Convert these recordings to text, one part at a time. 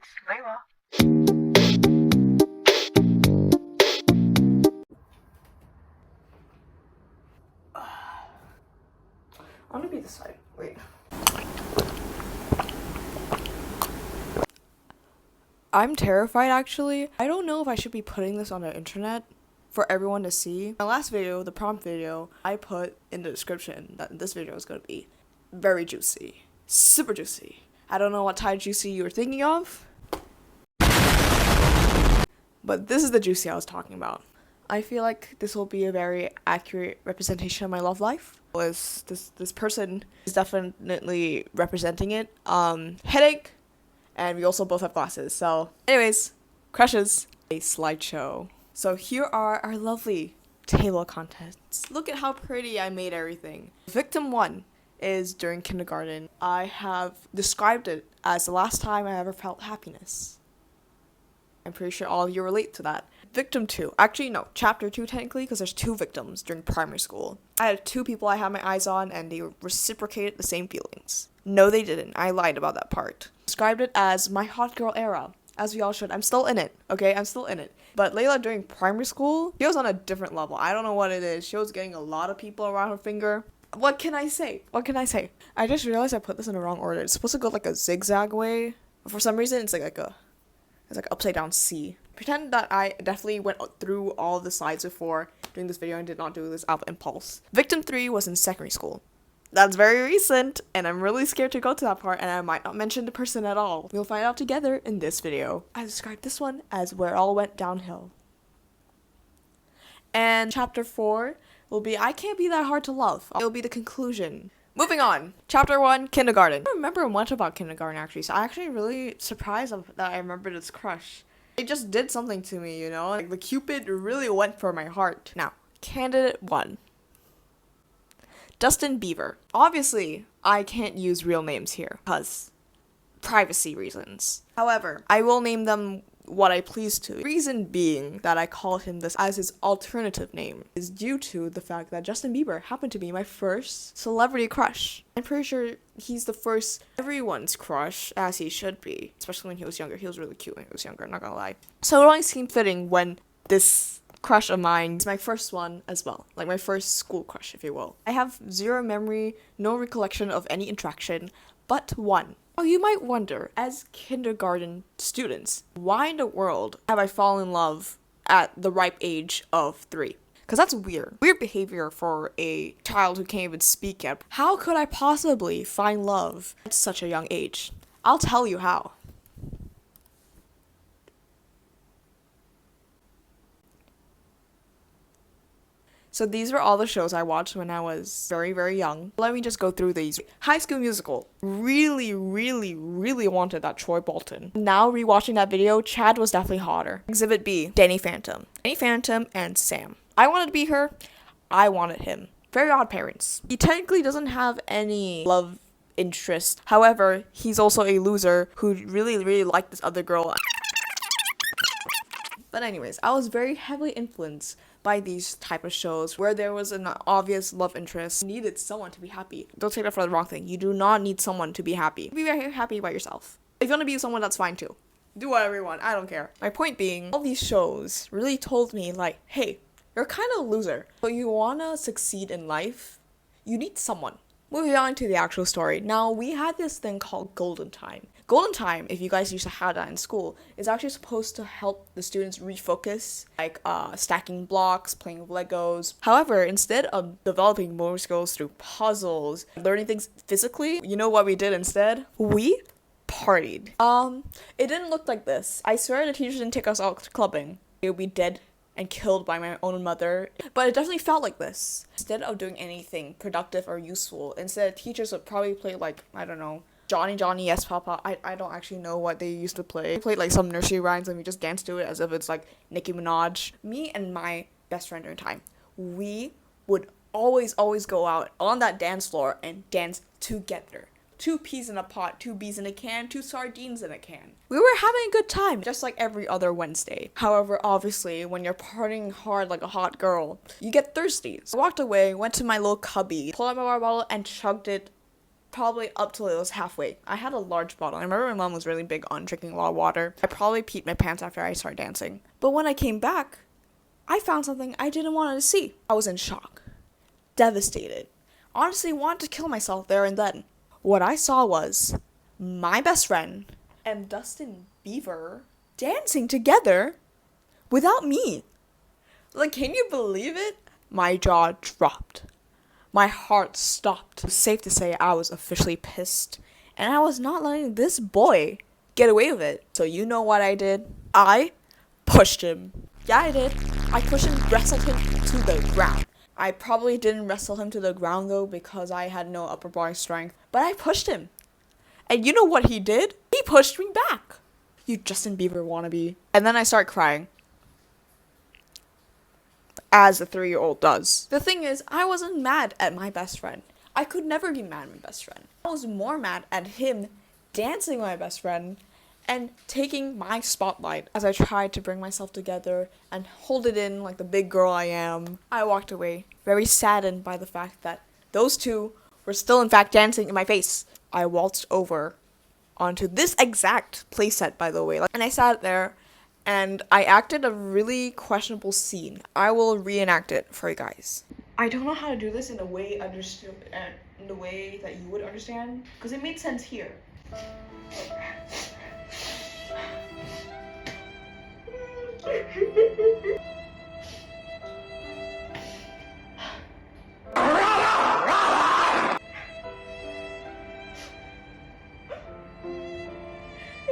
It's Layla. I want to be this side. Wait. I'm terrified actually. I don't know if I should be putting this on the internet for everyone to see. My last video, the prompt video, I put in the description that this video is going to be very juicy. Super juicy. I don't know what type of juicy you were thinking of, but this is the juicy I was talking about. I feel like this will be a very accurate representation of my love life. This person is definitely representing it. Headache, and we also both have glasses. So anyways, crushes. A slideshow. So here are our lovely table of contents. Look at how pretty I made everything. Victim 1 is during kindergarten. I have described it as the last time I ever felt happiness. I'm pretty sure all of you relate to that. Victim 2. Actually, no. Chapter 2 technically, because there's 2 victims during primary school. I had 2 people I had my eyes on, and they reciprocated the same feelings. No, they didn't. I lied about that part. Described it as my hot girl era. As we all should. I'm still in it, okay? I'm still in it. But Layla during primary school, she was on a different level. I don't know what it is. She was getting a lot of people around her finger. What can I say? What can I say? I just realized I put this in the wrong order. It's supposed to go like a zigzag way. But for some reason, it's like upside down C. Pretend that I definitely went through all the slides before doing this video and did not do this out of impulse. Victim 3 was in secondary school. That's very recent, and I'm really scared to go to that part, and I might not mention the person at all. We'll find out together in this video. I described this one as where it all went downhill. And chapter 4 will be I Can't Be That Hard to Love. It'll be the conclusion. Moving on. Chapter 1, kindergarten. I don't remember much about kindergarten actually, so I'm actually really surprised that I remember this crush. It just did something to me, you know? Like the Cupid really went for my heart. Now, candidate 1. Justin Bieber. Obviously, I can't use real names here because privacy reasons. However, I will name them what I please to. Reason being that I call him this as his alternative name is due to the fact that Justin Bieber happened to be my first celebrity crush. I'm pretty sure he's the first everyone's crush, as he should be. Especially when he was younger. He was really cute when he was younger, not gonna lie. So it only seemed fitting when this crush of mine is my first one as well. Like my first school crush, if you will. I have zero memory, no recollection of any interaction, but one. Oh, you might wonder, as kindergarten students, why in the world have I fallen in love at the ripe age of 3? Because that's weird. Weird behavior for a child who can't even speak yet. How could I possibly find love at such a young age? I'll tell you how. So these were all the shows I watched when I was very, very young. Let me just go through these. High School Musical. Really, really, really wanted that Troy Bolton. Now rewatching that video, Chad was definitely hotter. Exhibit B, Danny Phantom. Danny Phantom and Sam. I wanted to be her. I wanted him. Very odd parents. He technically doesn't have any love interest. However, he's also a loser who really, really liked this other girl. But anyways, I was very heavily influenced by these type of shows where there was an obvious love interest. You needed someone to be happy. Don't take that for the wrong thing. You do not need someone to be happy. Be very happy by yourself. If you want to be with someone, that's fine too. Do whatever you want. I don't care. My point being, all these shows really told me like, hey, you're kind of a loser, but you want to succeed in life, you need someone. Moving on to the actual story. Now, we had this thing called Golden Time. Golden Time, if you guys used to have that in school, is actually supposed to help the students refocus, like stacking blocks, playing with Legos. However, instead of developing motor skills through puzzles, learning things physically, you know what we did instead? We partied. It didn't look like this. I swear the teachers didn't take us out clubbing. They would be dead and killed by my own mother. But it definitely felt like this. Instead of doing anything productive or useful, instead teachers would probably play like, I don't know, Johnny Johnny Yes Papa. I don't actually know what they used to play. They played like some nursery rhymes and we just danced to it as if it's like Nicki Minaj. Me and my best friend during time, we would always go out on that dance floor and dance together. 2 peas in a pot, 2 bees in a can, 2 sardines in a can. We were having a good time, just like every other Wednesday. However, obviously, when you're partying hard like a hot girl, you get thirsty. So I walked away, went to my little cubby, pulled out my water bottle, and chugged it probably up till it was halfway. I had a large bottle. I remember my mom was really big on drinking a lot of water. I probably peed my pants after I started dancing. But when I came back, I found something I didn't want to see. I was in shock. Devastated. Honestly, wanted to kill myself there and then. What I saw was my best friend and Dustin Bieber dancing together without me. Like, can you believe it? My jaw dropped. My heart stopped. It's safe to say I was officially pissed. And I was not letting this boy get away with it. So you know what I did? I pushed him. Yeah, I did. I pushed him, wrestled him to the ground. I probably didn't wrestle him to the ground though because I had no upper body strength. But I pushed him. And you know what he did? He pushed me back. You Justin Bieber wannabe. And then I start crying. As a 3-year-old does. The thing is, I wasn't mad at my best friend. I could never be mad at my best friend. I was more mad at him dancing with my best friend and taking my spotlight as I tried to bring myself together and hold it in like the big girl I am. I walked away, very saddened by the fact that those two were still in fact dancing in my face. I waltzed over onto this exact playset, by the way, and I sat there and I acted a really questionable scene. I will reenact it for you guys. I don't know how to do this in a way in the way that you would understand, because it made sense here.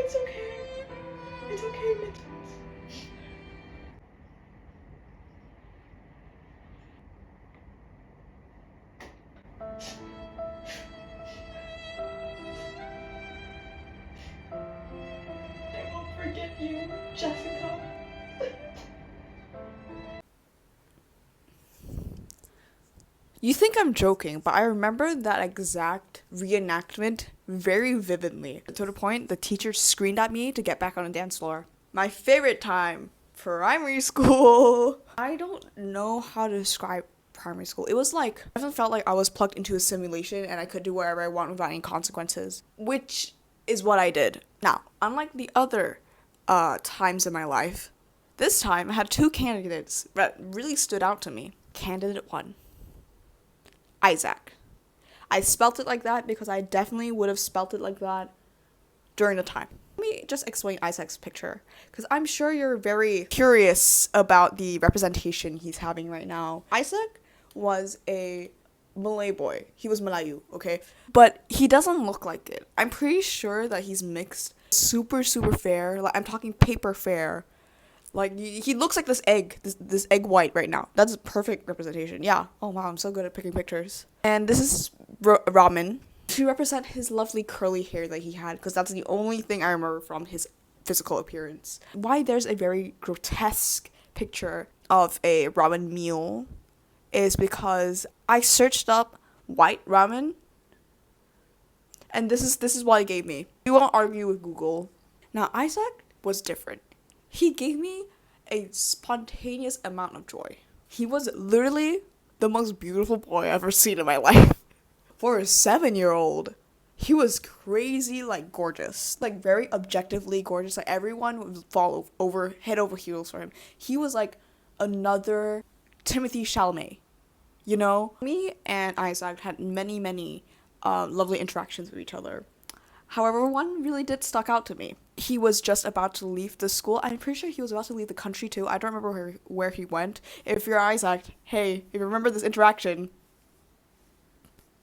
It's okay. It's okay, Mitch. I won't forget you, Jessica. You think I'm joking, but I remember that exact reenactment very vividly. To the point, the teacher screamed at me to get back on the dance floor. My favorite time, primary school. I don't know how to describe primary school. It was like, I felt like I was plugged into a simulation and I could do whatever I want without any consequences, which is what I did. Now, unlike the other times in my life, this time I had two candidates that really stood out to me. Candidate 1. Isaac. I spelt it like that because I definitely would have spelt it like that during the time. Let me just explain Isaac's picture, because I'm sure you're very curious about the representation he's having right now. Isaac was a Malay boy. He was Melayu, okay? But he doesn't look like it. I'm pretty sure that he's mixed. Super, super fair. Like, I'm talking paper fair. Like, he looks like this egg white right now. That's a perfect representation. Yeah. Oh, wow, I'm so good at picking pictures. And this is Ramen to represent his lovely curly hair that he had, because that's the only thing I remember from his physical appearance. Why there's a very grotesque picture of a ramen meal is because I searched up white ramen, and this is what it gave me. You won't argue with Google. Now, Isaac was different. He gave me a spontaneous amount of joy. He was literally the most beautiful boy I've ever seen in my life. For a 7-year-old, he was crazy, like, gorgeous. Like, very objectively gorgeous. Like, everyone would fall over, head over heels for him. He was like another Timothy Chalamet, you know? Me and Isaac had many lovely interactions with each other. However, one really did stuck out to me. He was just about to leave the school. I'm pretty sure he was about to leave the country too. I don't remember where he went. If you're Isaac, hey, if you remember this interaction,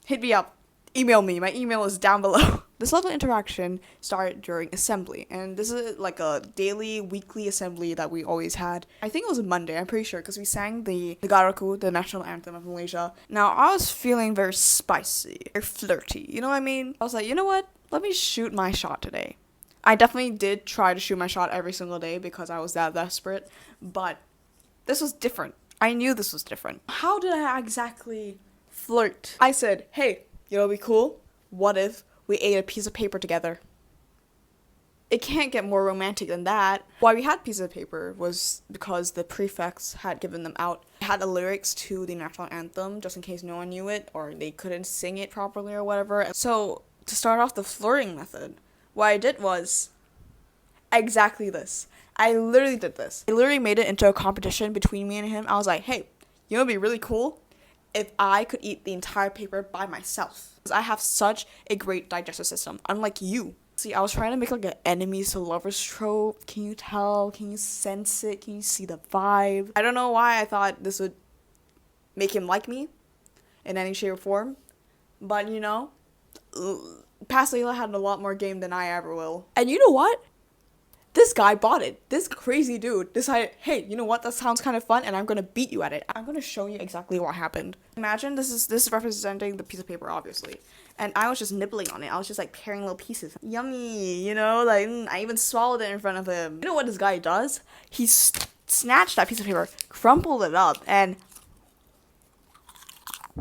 hit me up. Email me. My email is down below. This lovely interaction started during assembly. And this is like a daily, weekly assembly that we always had. I think it was a Monday, I'm pretty sure, because we sang the Negaraku, the national anthem of Malaysia. Now, I was feeling very spicy, very flirty. You know what I mean? I was like, you know what? Let me shoot my shot today. I definitely did try to shoot my shot every single day because I was that desperate, but this was different. I knew this was different. How did I exactly flirt? I said, hey, you know what'd be cool? What if we ate a piece of paper together? It can't get more romantic than that. Why we had pieces of paper was because the prefects had given them out. It had the lyrics to the national anthem, just in case no one knew it, or they couldn't sing it properly or whatever. So, to start off the flirting method, what I did was exactly this. I literally did this. I literally made it into a competition between me and him. I was like, hey, you know what'd be really cool? If I could eat the entire paper by myself. Because I have such a great digestive system, unlike you. See, I was trying to make like an enemies to lovers trope. Can you tell? Can you sense it? Can you see the vibe? I don't know why I thought this would make him like me in any shape or form. But, you know, past Layla had a lot more game than I ever will. And you know what? This guy bought it. This crazy dude decided, hey, you know what? That sounds kind of fun, and I'm gonna beat you at it. I'm gonna show you exactly what happened. Imagine this is representing the piece of paper, obviously. And I was just nibbling on it. I was just like paring little pieces. Yummy, you know? Like, I even swallowed it in front of him. You know what this guy does? He snatched that piece of paper, crumpled it up, and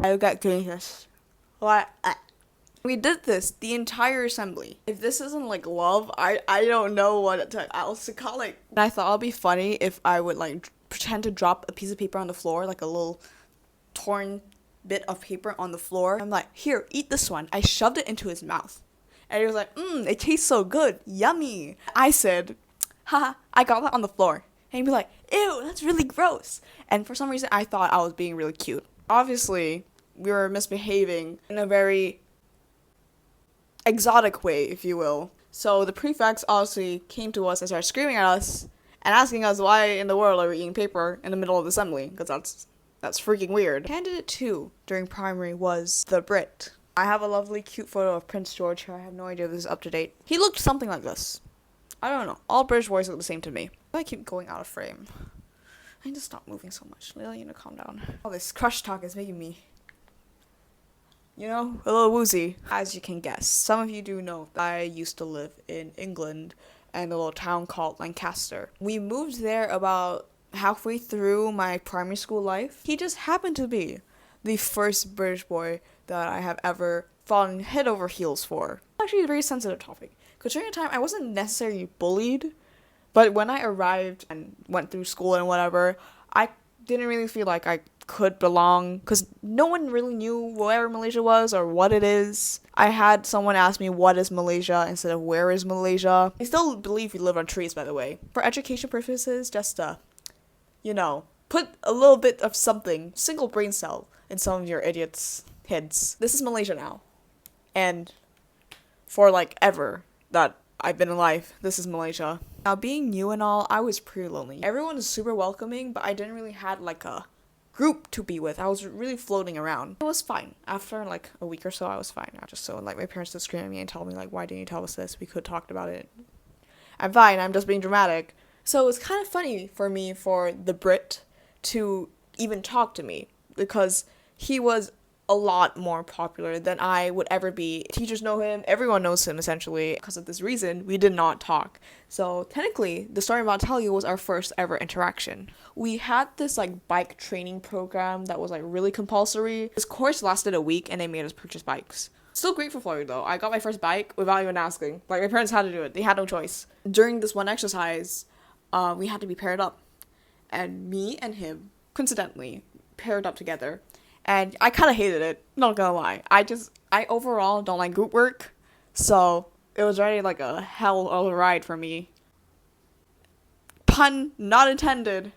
I got delicious. What? We did this the entire assembly. If this isn't like love, I don't know what else to call it. And I thought it'd be funny if I would like pretend to drop a piece of paper on the floor, like a little torn bit of paper on the floor. I'm like, here, eat this one. I shoved it into his mouth. And he was like, it tastes so good. Yummy. I said, haha, I got that on the floor. And he'd be like, ew, that's really gross. And for some reason, I thought I was being really cute. Obviously, we were misbehaving in a very exotic way, if you will. So the prefects obviously came to us and started screaming at us and asking us why in the world are we eating paper in the middle of the assembly, because that's freaking weird. Candidate 2 during primary was the Brit. I have a lovely cute photo of Prince George. I have no idea if this is up to date. He looked something like this. I don't know. All British boys look the same to me. I keep going out of frame. I need to stop moving so much. Layla, you need to calm down. All this crush talk is making me, you know, a little woozy. As you can guess, some of you do know that I used to live in England in a little town called Lancaster. We moved there about halfway through my primary school life. He just happened to be the first British boy that I have ever fallen head over heels for. Actually, a very sensitive topic. Because during the time, I wasn't necessarily bullied, but when I arrived and went through school and whatever, I didn't really feel like I could belong, because no one really knew where Malaysia was or what it is. I had someone ask me what is Malaysia instead of where is Malaysia. I still believe we live on trees, by the way. For education purposes, just you know, put a little bit of something, single brain cell, in some of your idiots' heads. This is Malaysia now. And for like ever that I've been alive, this is Malaysia. Now, being new and all, I was pretty lonely. Everyone is super welcoming, but I didn't really have like a group to be with. I was really floating around. It was fine. After like a week or so, I was fine. I just so like my parents would scream at me and tell me like, why didn't you tell us this? We could talk about it. I'm fine. I'm just being dramatic. So it was kind of funny for me for the Brit to even talk to me, because he was a lot more popular than I would ever be. Teachers know him, everyone knows him essentially. Because of this reason, we did not talk. So technically, the story I'm about to tell you was our first ever interaction. We had this like bike training program that was like really compulsory. This course lasted a week and they made us purchase bikes. Still grateful for it though. I got my first bike without even asking. Like my parents had to do it. They had no choice. During this one exercise, we had to be paired up. And me and him, coincidentally, paired up together. And I kind of hated it, not gonna lie. I overall don't like group work, so it was already like a hell of a ride for me. Pun not intended.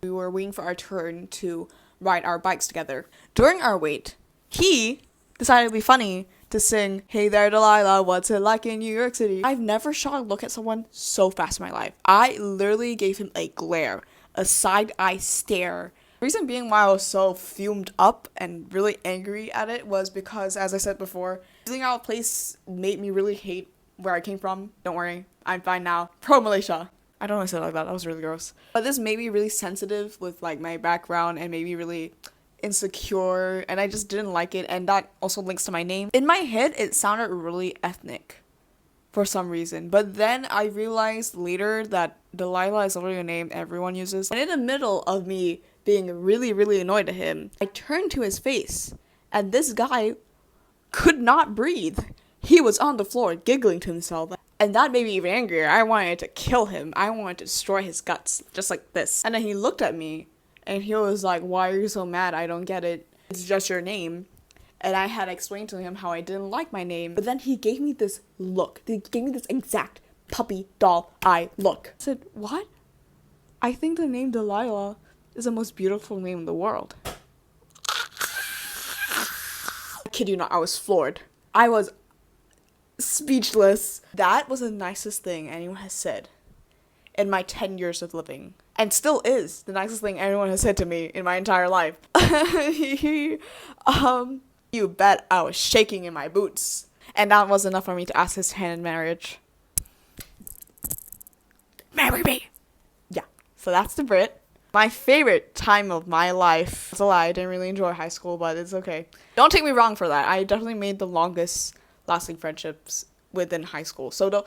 We were waiting for our turn to ride our bikes together. During our wait, he decided to be funny to sing, "Hey there, Delilah, what's it like in New York City?" I've never shot a look at someone so fast in my life. I literally gave him a glare, a side-eye stare. The reason being why I was so fumed up and really angry at it was because, as I said before, losing out a place made me really hate where I came from. Don't worry, I'm fine now. Pro Malaysia. I don't know why I said it like that. That was really gross. But this made me really sensitive with like my background and made me really insecure, and I just didn't like it, and that also links to my name. In my head, it sounded really ethnic for some reason, but then I realized later that Delilah is literally a name everyone uses. And in the middle of me being really, really annoyed at him, I turned to his face, and this guy could not breathe. He was on the floor giggling to himself. And that made me even angrier. I wanted to kill him. I wanted to destroy his guts, just like this. And then he looked at me, and he was like, why are you so mad? I don't get it. It's just your name. And I had explained to him how I didn't like my name. But then he gave me this look. He gave me this exact puppy doll eye look. I said, what? I think the name Delilah is the most beautiful name in the world. I kid you not, I was floored. I was speechless. That was the nicest thing anyone has said in my 10 years of living. And still is the nicest thing anyone has said to me in my entire life. You bet I was shaking in my boots. And that was enough for me to ask his hand in marriage. Marry me! Yeah, so that's the Brit. My favorite time of my life. That's a lie, I didn't really enjoy high school, but it's okay. Don't take me wrong for that. I definitely made the longest lasting friendships within high school. So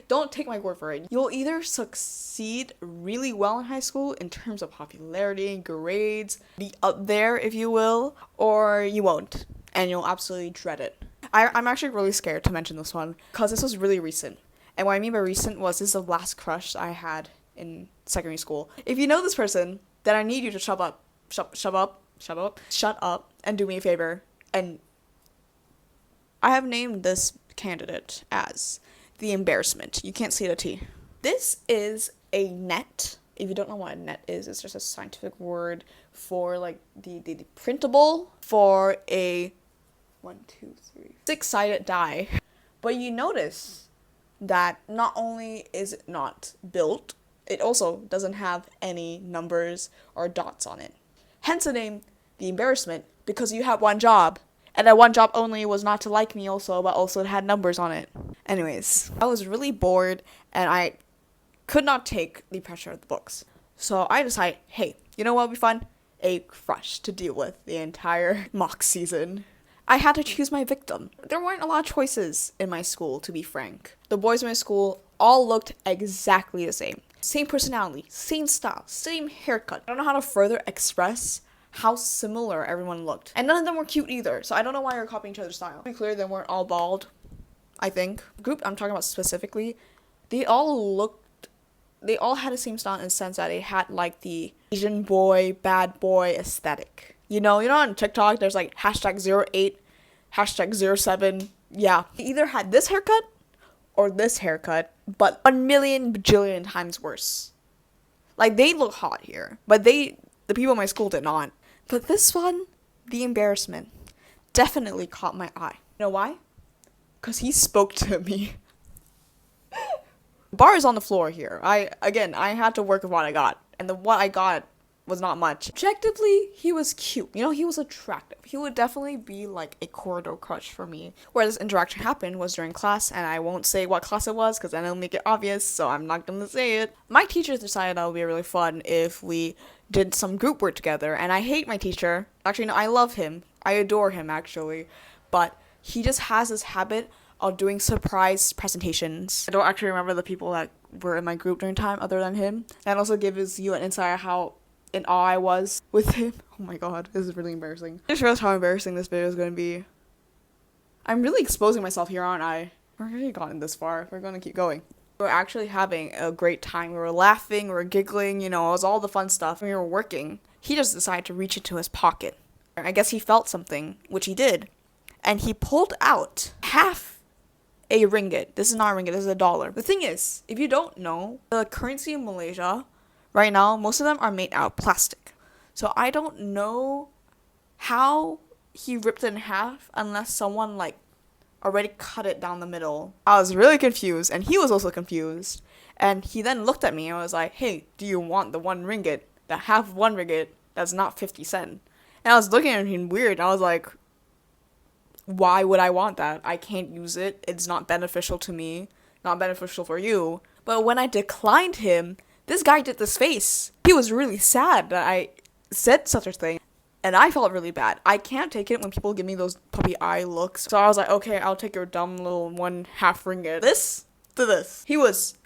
don't take my word for it. You'll either succeed really well in high school in terms of popularity, grades, be up there if you will, or you won't, and you'll absolutely dread it. I'm actually really scared to mention this one because this was really recent. And what I mean by recent was this is the last crush I had in secondary school. If you know this person, then I need you to shut up and do me a favor. And I have named this candidate as the embarrassment. You can't see the T. This is a net. If you don't know what a net is, it's just a scientific word for like the printable for a 6-sided die. But you notice that not only is it not built, it also doesn't have any numbers or dots on it. Hence the name, the embarrassment, because you have one job. And that one job only was not to like me also, but also it had numbers on it. Anyways, I was really bored and I could not take the pressure of the books. So I decided, hey, you know what would be fun? A crush to deal with the entire mock season. I had to choose my victim. There weren't a lot of choices in my school, to be frank. The boys in my school all looked exactly the same. Same personality, same style, same haircut. I don't know how to further express how similar everyone looked. And none of them were cute either, so I don't know why you're copying each other's style. To be clear, they weren't all bald, I think. The group I'm talking about specifically, they all had the same style in the sense that they had like the Asian boy, bad boy aesthetic. You know on TikTok, there's like #08, #07. Yeah. They either had this haircut or this haircut, but 1,000,000 bajillion times worse. Like, they look hot here, but the people in my school did not. But this one, the embarrassment, definitely caught my eye. You know why? Because he spoke to me. Bar is on the floor here. I had to work with what I got. And what I got was not much. Objectively, he was cute. He was attractive. He would definitely be like a corridor crush for me. Where this interaction happened was during class, and I won't say what class it was because then it'll make it obvious, so I'm not gonna say it. My teachers decided that would be really fun if we did some group work together, and I hate my teacher. Actually, no, I love him. I adore him, actually. But he just has this habit of doing surprise presentations. I don't actually remember the people that were in my group during time other than him. That also gives you an insight of how in awe I was with him. Oh my god, this is really embarrassing. I just realized how embarrassing this video is going to be. I'm really exposing myself here, aren't I? We're already gotten this far. We're going to keep going. We were actually having a great time. We were laughing, we were giggling, it was all the fun stuff. We were working. He just decided to reach into his pocket. I guess he felt something, which he did. And he pulled out half a ringgit. This is not a ringgit, this is $1. The thing is, if you don't know, the currency in Malaysia right now, most of them are made out of plastic. So I don't know how he ripped it in half unless someone already cut it down the middle. I was really confused, and he was also confused. And he then looked at me and was like, hey, do you want the 1 ringgit? The half 1 ringgit that's not 50 cents. And I was looking at him weird, and I was like, why would I want that? I can't use it. It's not beneficial to me. Not beneficial for you. But when I declined him, this guy did this face. He was really sad that I said such a thing. And I felt really bad. I can't take it when people give me those puppy eye looks. So I was like, okay, I'll take your dumb little 1/2 ringgit. This to this. He was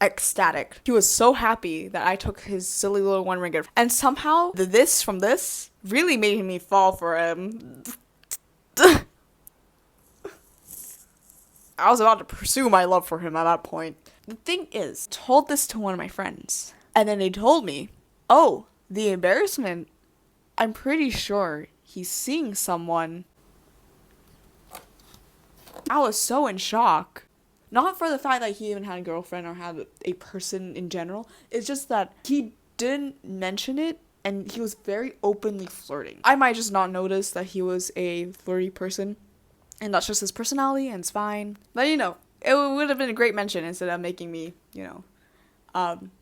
ecstatic. He was so happy that I took his silly little 1 ringgit. And somehow, the this from this really made me fall for him. I was about to pursue my love for him at that point. The thing is, I told this to one of my friends, and then they told me, oh, the embarrassment, I'm pretty sure he's seeing someone. I was so in shock. Not for the fact that he even had a girlfriend or had a person in general. It's just that he didn't mention it and he was very openly flirting. I might just not notice that he was a flirty person and that's just his personality and it's fine. But you know, it would have been a great mention instead of making me,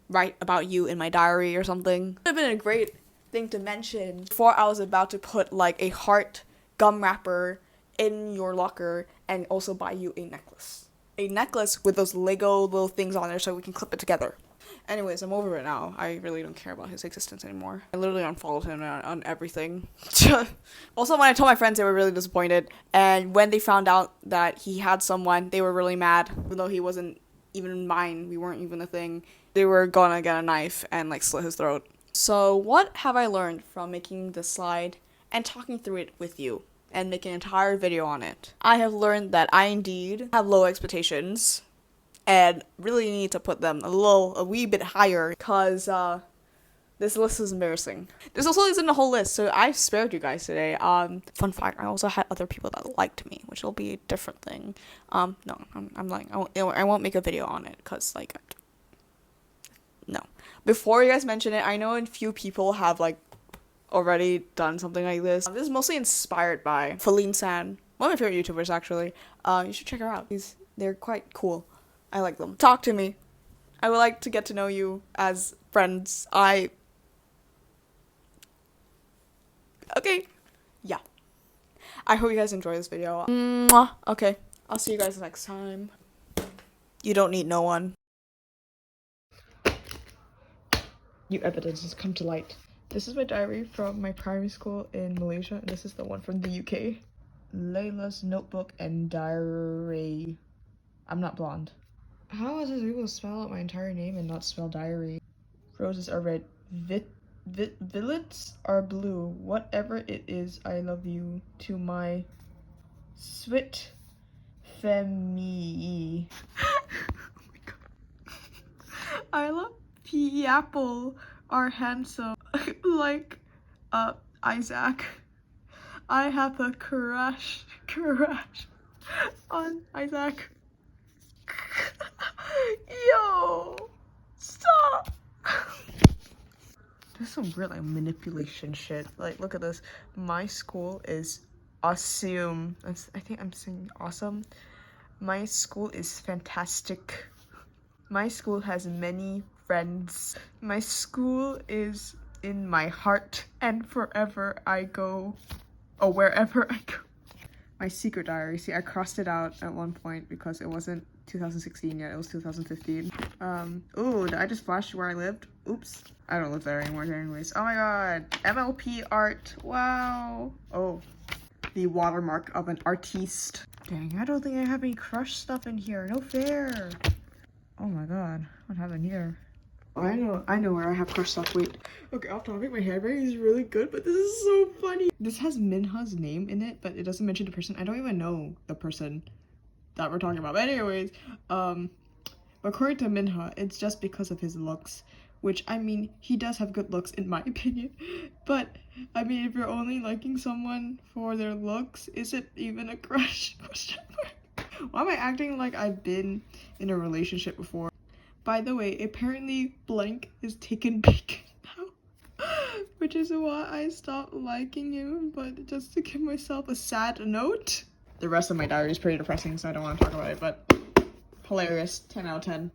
write about you in my diary or something. It would have been a great thing to mention before I was about to put like a heart gum wrapper in your locker and also buy you a necklace. A necklace with those Lego little things on there so we can clip it together. Anyways, I'm over it now. I really don't care about his existence anymore. I literally unfollowed him on everything. Also, when I told my friends, they were really disappointed. And when they found out that he had someone, they were really mad. Even though he wasn't even mine, we weren't even a thing. They were gonna get a knife and like slit his throat. So what have I learned from making this slide and talking through it with you? And make an entire video on it. I have learned that I indeed have low expectations and really need to put them a wee bit higher because this list is embarrassing. This also isn't a whole list, so I've spared you guys today. Fun fact, I also had other people that liked me, which will be a different thing. No, I'm lying. I won't make a video on it because like, no. Before you guys mention it, I know a few people have like already done something like this. This is mostly inspired by Feline San, one of my favorite YouTubers actually. You should check her out. They're quite cool. I like them. Talk to me. I would like to get to know you as friends. Okay. Yeah. I hope you guys enjoy this video. Mwah. Okay. I'll see you guys next time. You don't need no one. New evidence has come to light. This is my diary from my primary school in Malaysia, and this is the one from the UK. Layla's notebook and diary. I'm not blonde. How was I able to spell out my entire name and not spell diary? Roses are red. Violets are blue. Whatever it is, I love you. To my sweet femi. Oh my god. I love apple are handsome. Like Isaac. I have a crush on Isaac. Yo, stop. There's some weird like manipulation shit. Like, look at this. My school is awesome. I think I'm saying awesome. My school is fantastic. My school has many friends. My school is in my heart and forever I go, or wherever I go. My secret diary. See, I crossed it out at one point because it wasn't 2016 yet, it was 2015. Ooh, did I just flash where I lived? Oops. I don't live there anymore anyways. Oh my god. MLP art. Wow. Oh. The watermark of an artiste. Dang, I don't think I have any crush stuff in here. No fair. Oh my god. What happened here? Oh, I know where I have crush stuff. Wait. Okay, off topic, my handwriting is really good, but this is so funny. This has Minha's name in it, but it doesn't mention the person. I don't even know the person that we're talking about. But anyways, according to Minha, it's just because of his looks. Which, I mean, he does have good looks in my opinion. But, I mean, if you're only liking someone for their looks, is it even a crush? Question mark. Why am I acting like I've been in a relationship before? By the way, apparently blank is taken bacon now. Which is why I stopped liking him, but just to give myself a sad note. The rest of my diary is pretty depressing, so I don't want to talk about it, but hilarious. 10 out of 10.